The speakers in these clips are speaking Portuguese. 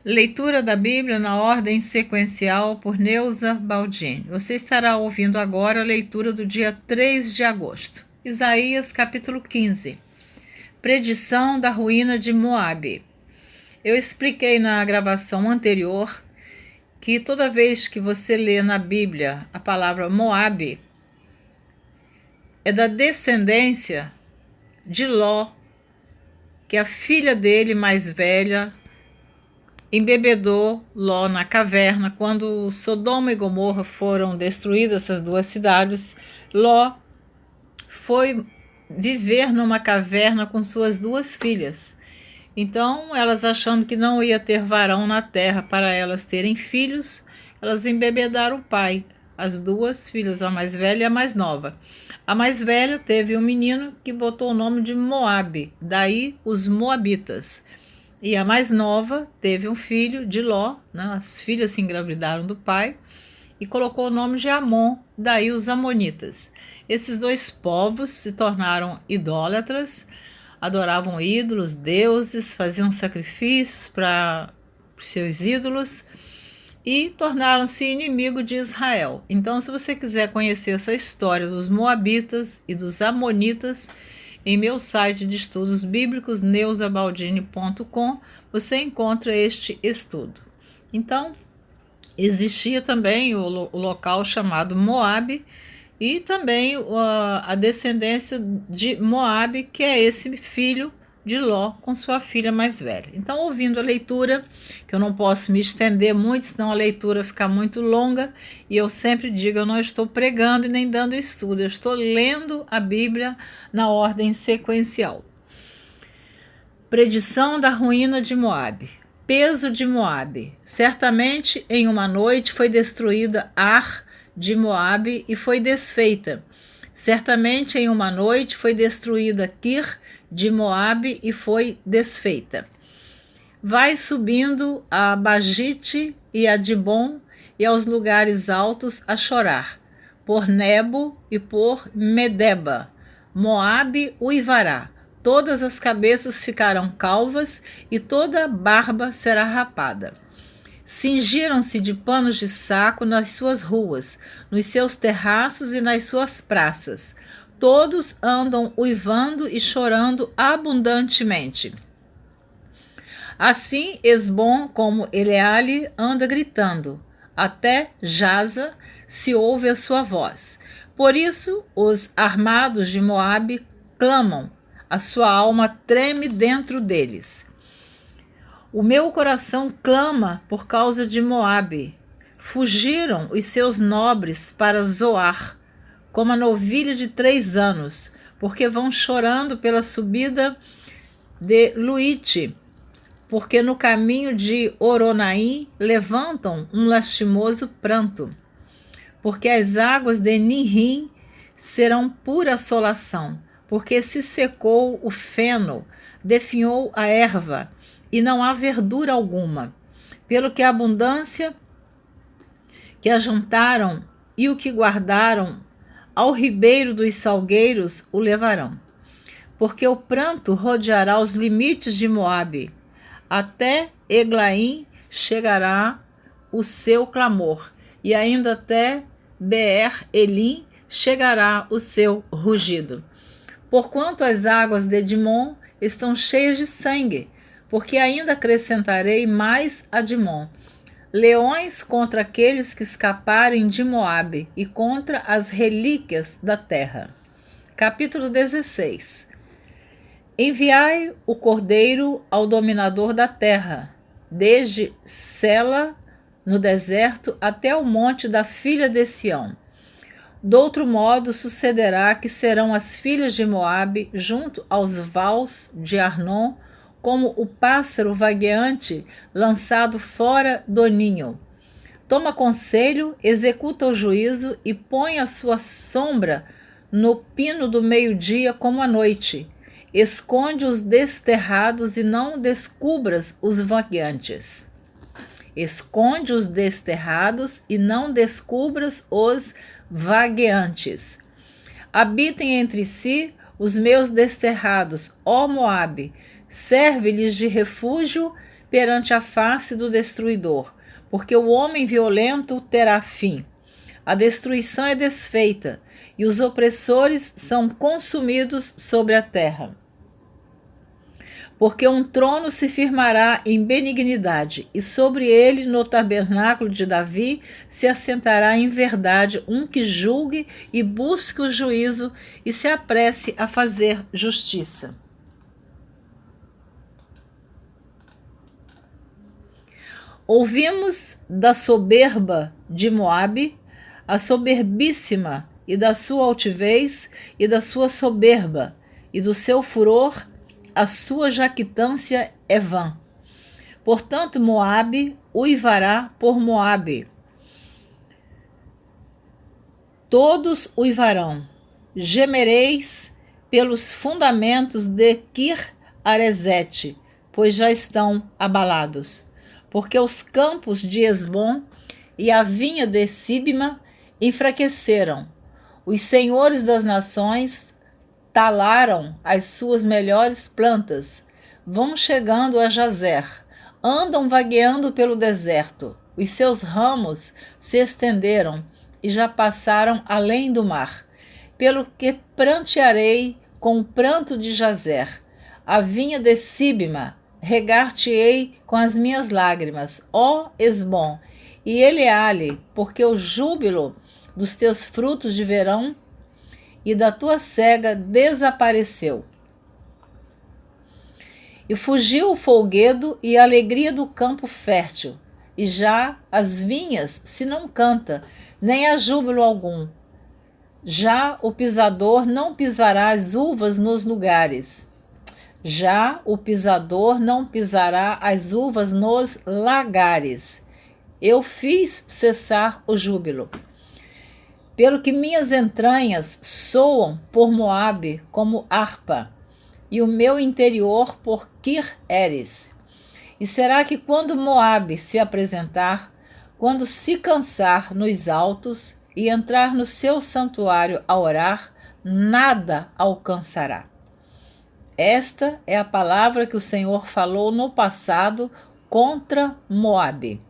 Leitura da Bíblia na ordem sequencial por Neuza Baldini. Você estará ouvindo agora a leitura do dia 3 de agosto. Isaías capítulo 15. Predição da ruína de Moabe. Eu expliquei na gravação anterior que toda vez que você lê na Bíblia a palavra Moabe, é da descendência de Ló, que a filha dele mais velha embebedou Ló na caverna. Quando Sodoma e Gomorra foram destruídas, essas duas cidades, Ló foi viver numa caverna com suas duas filhas. Então, elas achando que não ia ter varão na terra para elas terem filhos, elas embebedaram o pai, as duas filhas, a mais velha e a mais nova. A mais velha teve um menino que botou o nome de Moabe, daí os Moabitas. E a mais nova teve um filho de Ló, né? As filhas se engravidaram do pai, e colocou o nome de Amon, daí os Amonitas. Esses dois povos se tornaram idólatras, adoravam ídolos, deuses, faziam sacrifícios para seus ídolos e tornaram-se inimigo de Israel. Então, se você quiser conhecer essa história dos Moabitas e dos Amonitas, em meu site de estudos bíblicos, neuzabaldini.com, você encontra este estudo. Então, existia também o local chamado Moabe e também a descendência de Moabe, que é esse filho de Ló com sua filha mais velha. Então, ouvindo a leitura, que eu não posso me estender muito, senão a leitura fica muito longa, e eu sempre digo, eu não estou pregando e nem dando estudo, eu estou lendo a Bíblia na ordem sequencial. Predição da ruína de Moabe. Peso de Moabe. Certamente em uma noite foi destruída Ar de Moabe e foi desfeita. Certamente em uma noite foi destruída Kir de Moabe e foi desfeita. Vai subindo a Bagite e a Dibon e aos lugares altos a chorar, por Nebo e por Medeba. Moabe uivará, todas as cabeças ficarão calvas e toda a barba será rapada. Cingiram-se de panos de saco nas suas ruas, nos seus terraços e nas suas praças. Todos andam uivando e chorando abundantemente. Assim, Esbom como Eleale anda gritando. Até Jaza se ouve a sua voz. Por isso, os armados de Moabe clamam. A sua alma treme dentro deles. O meu coração clama por causa de Moabe. Fugiram os seus nobres para Zoar, como a novilha de 3 anos, porque vão chorando pela subida de Luite, porque no caminho de Oronaim levantam um lastimoso pranto, porque as águas de Ninrim serão pura assolação, porque se secou o feno, definhou a erva, e não há verdura alguma, pelo que a abundância que ajuntaram e o que guardaram, ao ribeiro dos salgueiros o levarão. Porque o pranto rodeará os limites de Moabe, até Eglaim chegará o seu clamor, e ainda até Beer-Elim chegará o seu rugido. Porquanto as águas de Dimon estão cheias de sangue, porque ainda acrescentarei mais a Dimon. Leões contra aqueles que escaparem de Moabe e contra as relíquias da terra. Capítulo 16. Enviai o cordeiro ao dominador da terra, desde Sela, no deserto, até o monte da filha de Sião. Doutro modo sucederá que serão as filhas de Moabe junto aos vales de Arnon, como o pássaro vagueante lançado fora do ninho. Toma conselho, executa o juízo e põe a sua sombra no pino do meio-dia como à noite. Esconde os desterrados e não descubras os vagueantes. Esconde os desterrados e não descubras os vagueantes. Habitem entre si os meus desterrados, ó Moabe, serve-lhes de refúgio, perante a face do destruidor, porque o homem violento terá fim. A destruição é desfeita, e os opressores são consumidos sobre a terra. Porque um trono se firmará em benignidade, e sobre ele, no tabernáculo de Davi, se assentará em verdade um que julgue e busque o juízo e se apresse a fazer justiça. Ouvimos da soberba de Moabe, a soberbíssima, e da sua altivez, e da sua soberba, e do seu furor, a sua jactância é vã. Portanto, Moabe uivará por Moabe. Todos uivarão. Gemereis pelos fundamentos de Kir-Arezete, pois já estão abalados. Porque os campos de Esbom e a vinha de Sibma enfraqueceram. Os senhores das nações talaram as suas melhores plantas, vão chegando a Jazer, andam vagueando pelo deserto. Os seus ramos se estenderam e já passaram além do mar. Pelo que prantearei com o pranto de Jazer, a vinha de Sibma, regar-te-ei com as minhas lágrimas, ó Esbom, e Eleale, porque o júbilo dos teus frutos de verão e da tua cega desapareceu. E fugiu o folguedo e a alegria do campo fértil, e já as vinhas se não canta, nem há júbilo algum. Já o pisador não pisará as uvas nos lugares. Já o pisador não pisará as uvas nos lagares. Eu fiz cessar o júbilo. Pelo que minhas entranhas soam por Moabe como harpa, e o meu interior por Kir-Eres. E será que quando Moabe se apresentar, quando se cansar nos altos e entrar no seu santuário a orar, nada alcançará. Esta é a palavra que o Senhor falou no passado contra Moabe.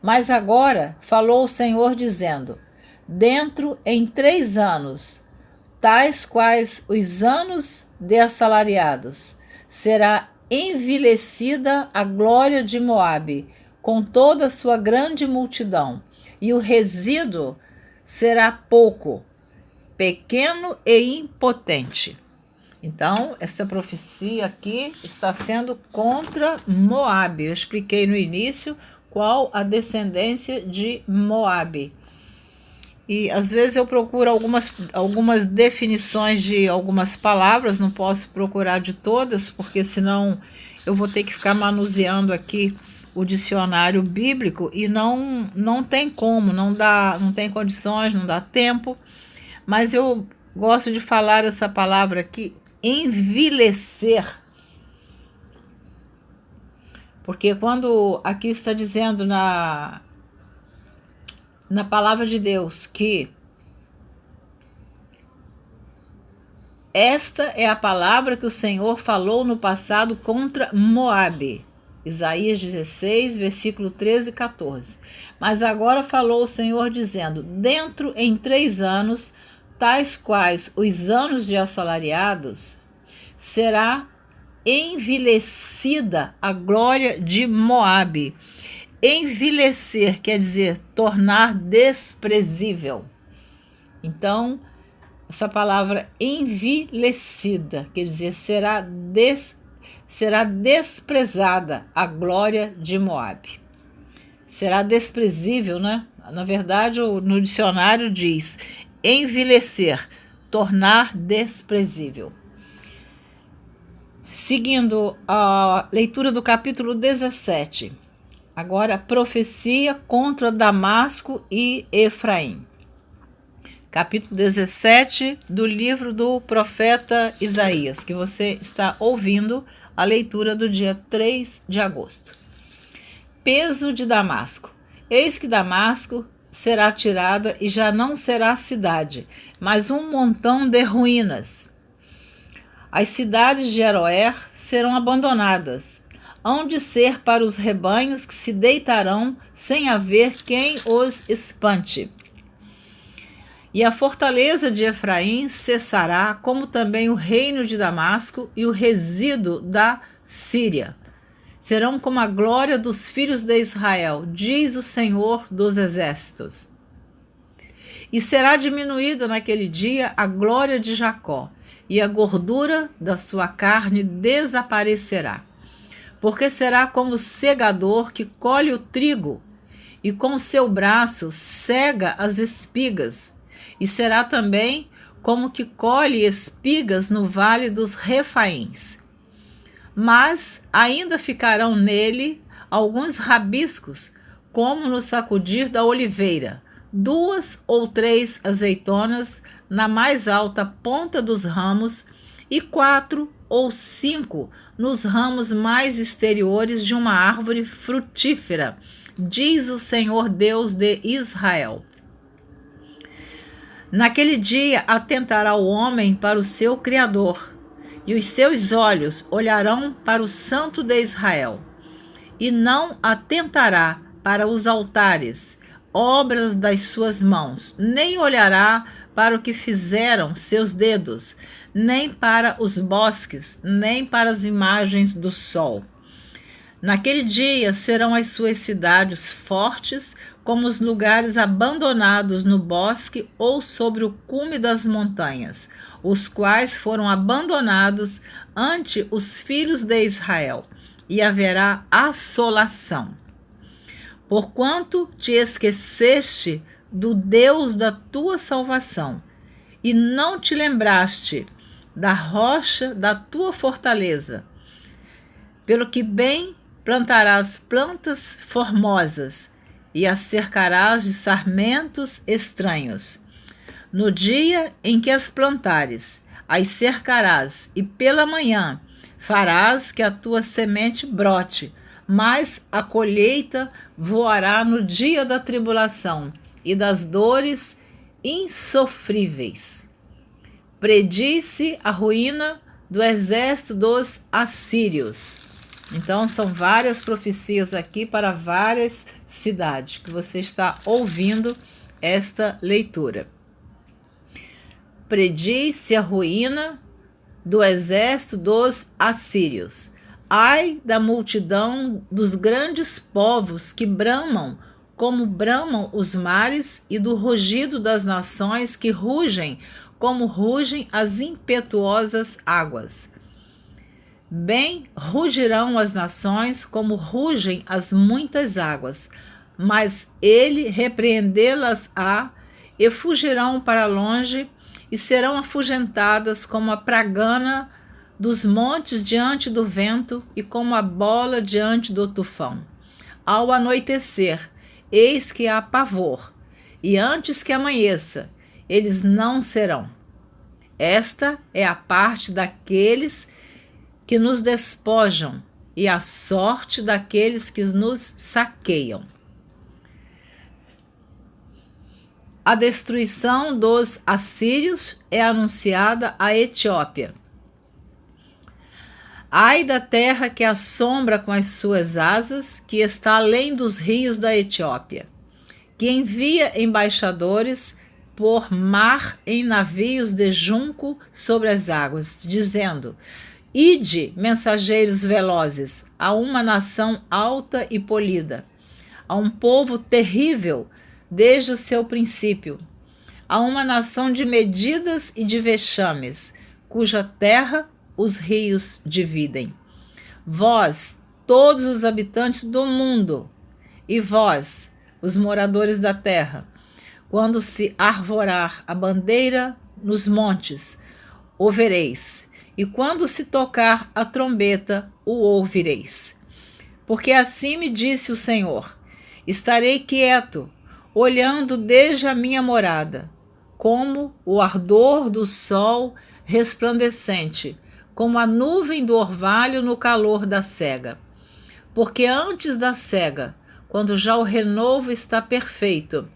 Mas agora falou o Senhor dizendo: dentro em 3 anos, tais quais os anos de assalariados, será envilecida a glória de Moabe, com toda a sua grande multidão, e o resíduo será pouco, pequeno e impotente. Então, essa profecia aqui está sendo contra Moabe. Eu expliquei no início qual a descendência de Moabe. E às vezes eu procuro algumas definições de algumas palavras, não posso procurar de todas, porque senão eu vou ter que ficar manuseando aqui o dicionário bíblico e não tem como, não tem condições, não dá tempo. Mas eu gosto de falar essa palavra aqui, envilecer. Porque quando aqui está dizendo na palavra de Deus que esta é a palavra que o Senhor falou no passado contra Moabe. Isaías 16, versículo 13 e 14. Mas agora falou o Senhor dizendo: dentro em 3 anos, tais quais os anos de assalariados, será envilecida a glória de Moabe. Envilecer quer dizer tornar desprezível. Então, essa palavra envilecida quer dizer será desprezada a glória de Moabe. Será desprezível, né? Na verdade, no dicionário diz envilecer, tornar desprezível. Seguindo a leitura do capítulo 17. Agora, profecia contra Damasco e Efraim. Capítulo 17 do livro do profeta Isaías, que você está ouvindo a leitura do dia 3 de agosto. Peso de Damasco. Eis que Damasco será tirada e já não será cidade, mas um montão de ruínas. As cidades de Aroer serão abandonadas. hão de ser para os rebanhos que se deitarão sem haver quem os espante. E a fortaleza de Efraim cessará, como também o reino de Damasco e o resíduo da Síria. Serão como a glória dos filhos de Israel, diz o Senhor dos Exércitos. E será diminuída naquele dia a glória de Jacó, e a gordura da sua carne desaparecerá. Porque será como o segador que colhe o trigo, e com o seu braço cega as espigas, e será também como que colhe espigas no vale dos Refaíns. Mas ainda ficarão nele alguns rabiscos, como no sacudir da oliveira, 2 ou 3 azeitonas na mais alta ponta dos ramos, e 4 ou 5 nos ramos mais exteriores de uma árvore frutífera, diz o Senhor Deus de Israel. Naquele dia atentará o homem para o seu Criador, e os seus olhos olharão para o Santo de Israel, e não atentará para os altares, obras das suas mãos, nem olhará para o que fizeram seus dedos, nem para os bosques, nem para as imagens do sol. Naquele dia serão as suas cidades fortes, como os lugares abandonados no bosque ou sobre o cume das montanhas, os quais foram abandonados ante os filhos de Israel, e haverá assolação. Porquanto te esqueceste do Deus da tua salvação, e não te lembraste da rocha da tua fortaleza, pelo que bem plantarás plantas formosas, e as cercarás de sarmentos estranhos. No dia em que as plantares, as cercarás, e pela manhã farás que a tua semente brote, mas a colheita voará no dia da tribulação e das dores insofríveis. Predisse a ruína do exército dos assírios. Então, são várias profecias aqui para várias cidades que você está ouvindo esta leitura. Predisse a ruína do exército dos assírios. Ai da multidão dos grandes povos que bramam, como bramam os mares, e do rugido das nações que rugem, como rugem as impetuosas águas. Bem rugirão as nações, como rugem as muitas águas, mas ele repreendê-las-á, e fugirão para longe, e serão afugentadas como a pragana dos montes diante do vento, e como a bola diante do tufão. Ao anoitecer, eis que há pavor, e antes que amanheça, eles não serão. Esta é a parte daqueles que nos despojam, e a sorte daqueles que nos saqueiam. A destruição dos assírios é anunciada à Etiópia. Ai da terra que assombra com as suas asas, que está além dos rios da Etiópia, que envia embaixadores por mar em navios de junco sobre as águas, dizendo: Ide, mensageiros velozes, a uma nação alta e polida, a um povo terrível desde o seu princípio, a uma nação de medidas e de vexames, cuja terra os rios dividem. Vós, todos os habitantes do mundo, e vós, os moradores da terra, quando se arvorar a bandeira nos montes, o vereis, e quando se tocar a trombeta, o ouvireis. Porque assim me disse o Senhor: estarei quieto, olhando desde a minha morada, como o ardor do sol resplandecente, como a nuvem do orvalho no calor da cega. Porque antes da cega, quando já o renovo está perfeito,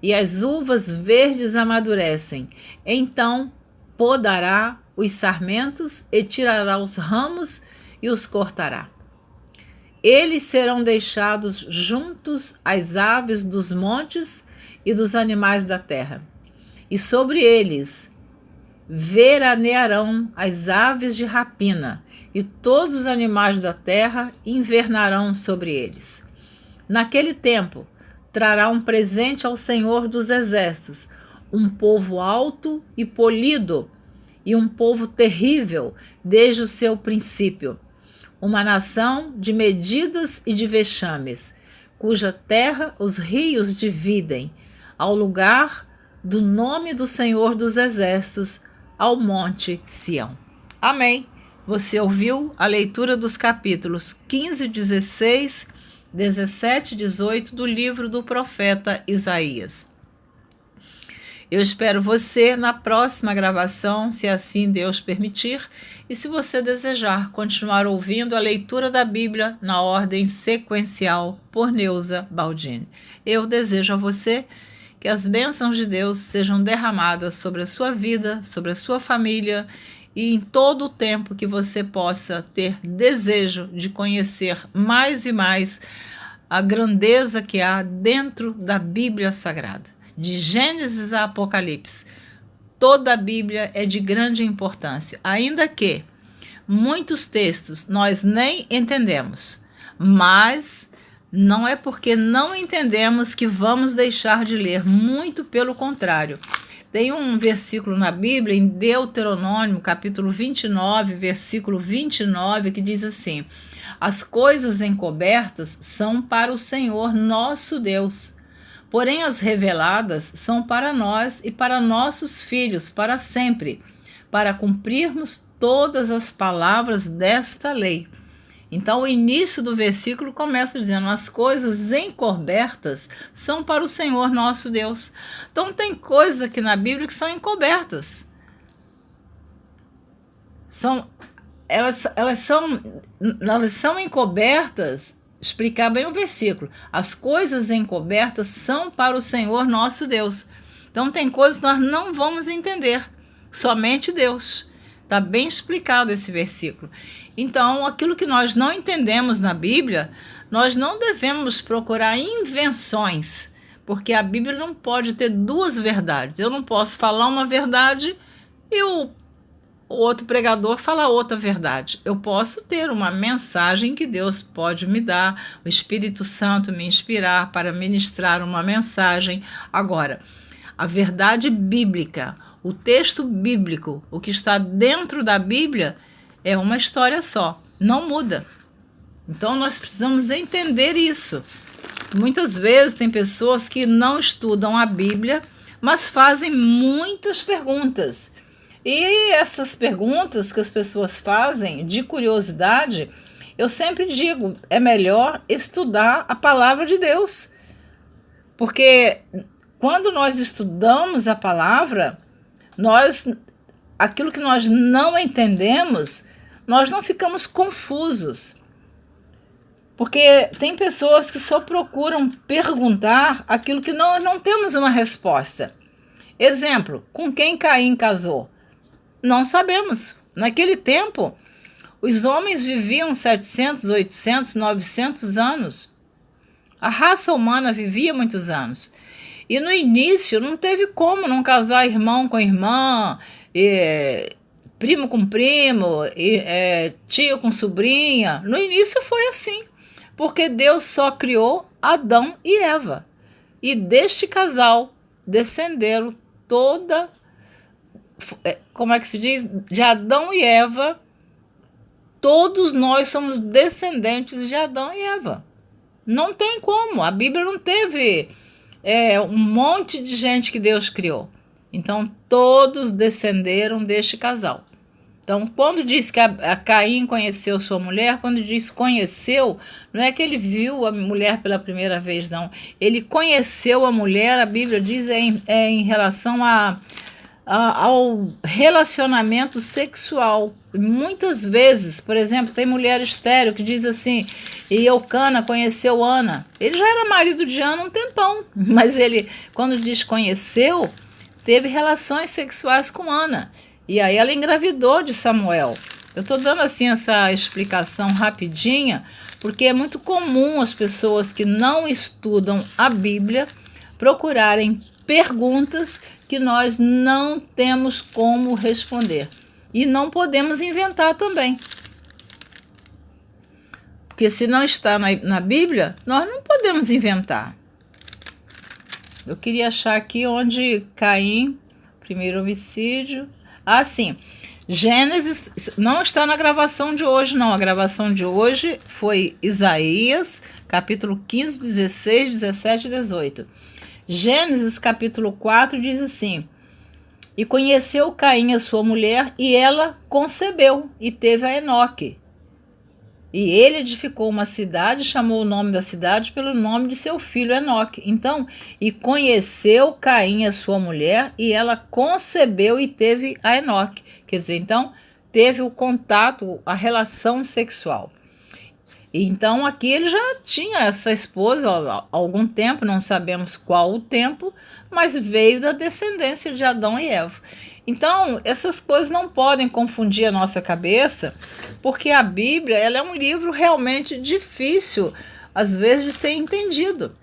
e as uvas verdes amadurecem, então podará os sarmentos e tirará os ramos e os cortará. Eles serão deixados juntos às aves dos montes e dos animais da terra. E sobre eles veranearão as aves de rapina, e todos os animais da terra invernarão sobre eles. Naquele tempo, trará um presente ao Senhor dos Exércitos, um povo alto e polido, e um povo terrível desde o seu princípio, uma nação de medidas e de vexames, cuja terra os rios dividem, ao lugar do nome do Senhor dos Exércitos, ao monte Sião. Amém. Você ouviu a leitura dos capítulos 15, 16, 17 e 18 do livro do profeta Isaías. Eu espero você na próxima gravação, se assim Deus permitir, e se você desejar continuar ouvindo a leitura da Bíblia na ordem sequencial por Neuza Baldini. Eu desejo a você que as bênçãos de Deus sejam derramadas sobre a sua vida, sobre a sua família e em todo o tempo que você possa ter desejo de conhecer mais e mais a grandeza que há dentro da Bíblia Sagrada. De Gênesis a Apocalipse, toda a Bíblia é de grande importância, ainda que muitos textos nós nem entendemos, mas não é porque não entendemos que vamos deixar de ler, muito pelo contrário. Tem um versículo na Bíblia, em Deuteronômio, capítulo 29, versículo 29, que diz assim: as coisas encobertas são para o Senhor nosso Deus, porém as reveladas são para nós e para nossos filhos para sempre, para cumprirmos todas as palavras desta lei. Então, o início do versículo começa dizendo: as coisas encobertas são para o Senhor nosso Deus. Então, tem coisas aqui na Bíblia que são encobertas. Elas são encobertas. Explicar bem o versículo. As coisas encobertas são para o Senhor nosso Deus. Então, tem coisas que nós não vamos entender. Somente Deus. Está bem explicado esse versículo. Então, aquilo que nós não entendemos na Bíblia, nós não devemos procurar invenções, porque a Bíblia não pode ter duas verdades. Eu não posso falar uma verdade e o outro pregador falar outra verdade. Eu posso ter uma mensagem que Deus pode me dar, o Espírito Santo me inspirar para ministrar uma mensagem. Agora, a verdade bíblica, o texto bíblico, o que está dentro da Bíblia, é uma história só, não muda. Então nós precisamos entender isso. Muitas vezes tem pessoas que não estudam a Bíblia, mas fazem muitas perguntas. E essas perguntas que as pessoas fazem de curiosidade, eu sempre digo, é melhor estudar a palavra de Deus. Porque quando nós estudamos a palavra, aquilo que nós não entendemos, nós não ficamos confusos. Porque tem pessoas que só procuram perguntar aquilo que nós não temos uma resposta. Exemplo, com quem Caim casou? Não sabemos. Naquele tempo, os homens viviam 700, 800, 900 anos. A raça humana vivia muitos anos. E no início não teve como não casar irmão com irmã, primo com primo, tio com sobrinha. No início foi assim, porque Deus só criou Adão e Eva. E deste casal descenderam como é que se diz? De Adão e Eva, todos nós somos descendentes de Adão e Eva. Não tem como, a Bíblia não teve um monte de gente que Deus criou. Então, todos descenderam deste casal. Então, quando diz que a Caim conheceu sua mulher, quando diz conheceu, não é que ele viu a mulher pela primeira vez, não. Ele conheceu a mulher, a Bíblia diz, em relação ao relacionamento sexual. Muitas vezes, por exemplo, tem mulher estéril que diz assim: e Eucana conheceu Ana. Ele já era marido de Ana um tempão, mas ele, quando diz conheceu, teve relações sexuais com Ana. E aí ela engravidou de Samuel. Eu estou dando assim essa explicação rapidinha porque é muito comum as pessoas que não estudam a Bíblia procurarem perguntas que nós não temos como responder. E não podemos inventar também. Porque se não está na Bíblia, nós não podemos inventar. Eu queria achar aqui onde Caim, primeiro homicídio. Ah, sim. Gênesis não está na gravação de hoje, não. A gravação de hoje foi Isaías, capítulo 15, 16, 17 e 18. Gênesis, capítulo 4, diz assim: E conheceu Caim a sua mulher, e ela concebeu, e teve a Enoque. E ele edificou uma cidade, chamou o nome da cidade pelo nome de seu filho Enoque. Então, e conheceu Caim a sua mulher, e ela concebeu e teve a Enoque. Quer dizer, então, teve o contato, a relação sexual. Então, aqui ele já tinha essa esposa há algum tempo, não sabemos qual o tempo, mas veio da descendência de Adão e Eva. Então, essas coisas não podem confundir a nossa cabeça, porque a Bíblia ela é um livro realmente difícil, às vezes, de ser entendido.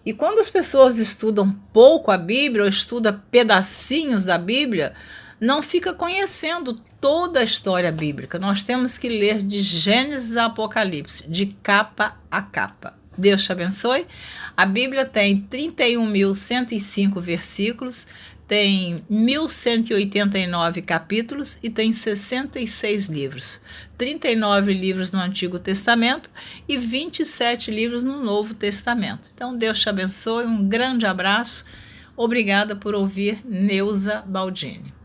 E quando as pessoas estudam pouco a Bíblia, ou estudam pedacinhos da Bíblia, não fica conhecendo toda a história bíblica. Nós temos que ler de Gênesis a Apocalipse, de capa a capa. Deus te abençoe. A Bíblia tem 31.105 versículos, tem 1.189 capítulos e tem 66 livros. 39 livros no Antigo Testamento e 27 livros no Novo Testamento. Então, Deus te abençoe, um grande abraço. Obrigada por ouvir Neuza Baldini.